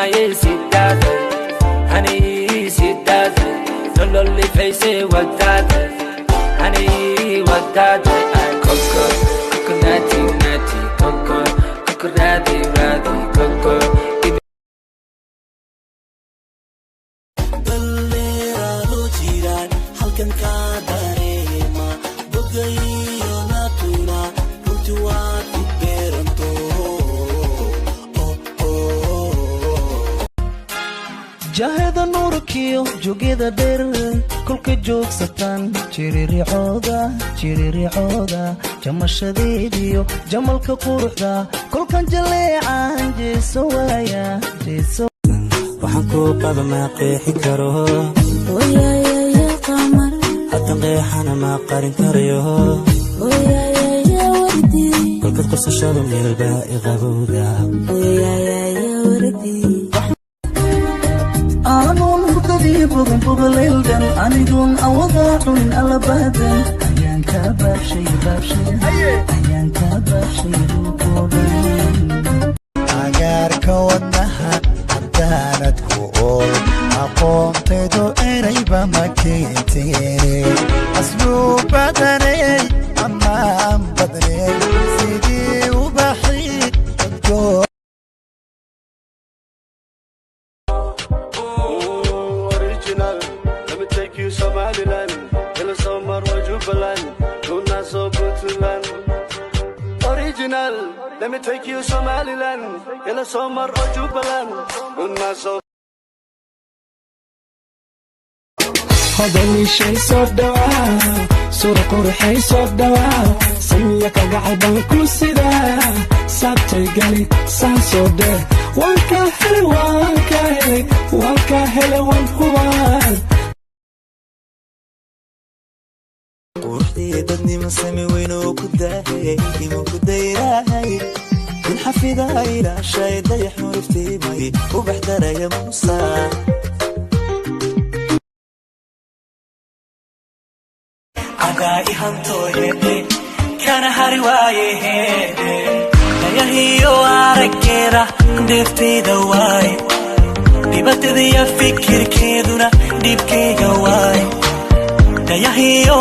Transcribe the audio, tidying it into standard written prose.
يسداد هني سداد نلولي فيسي وداد هني وداد كوكو كوكو ناتي ناتي كوكو كوكو رادي رادي كوكو Dalleraado jiraan halkan ka dareema bogayo natuna runti waad ku beeranto jahada nuurkiyo joogida dheer kolka joogsatan jiriricooda jamashadeediyo jamalka quruxda kolkan jaleecan jeeso waaya jeeso waxaan ku qaba ma qeexi karo ooyaya qamar hadan qeexana ma qarin karayo ooyaya wardi kolka qosashada meelba iqabowda ooyaya wardi aanun hurdadii bogan bogoleyldan anigun awada cunin alabadan ayaan ka baabshay ruukoodan agaarka wadnaha haddaanad ku ool aqoontaydu erayba ma keenteene asluu badanay ammaan badnay sidii ubaxii dadkoo Original, let me take you Somaliland, in the summer or Jubaland, Luna so Putuland. Original, let me take you Somaliland, in the summer or Jubaland, Luna so. هذا شيء صدوا صورة قرحي صدوا سميك قاعدان كل سدا سابتي قالي سان صدى وانكا حلوان هوان quruxdii dadnima sami weynoo ku daahay imu ku dayrahay in xafida ilaashay dayax nuriftiimay u baxdaraya muusa agaa ihantooyede kana hari waayehede dayahiyo araggeeda deeftayda waaye dibatadiya fikirkeeduna dhibkayga waaye dayahiyo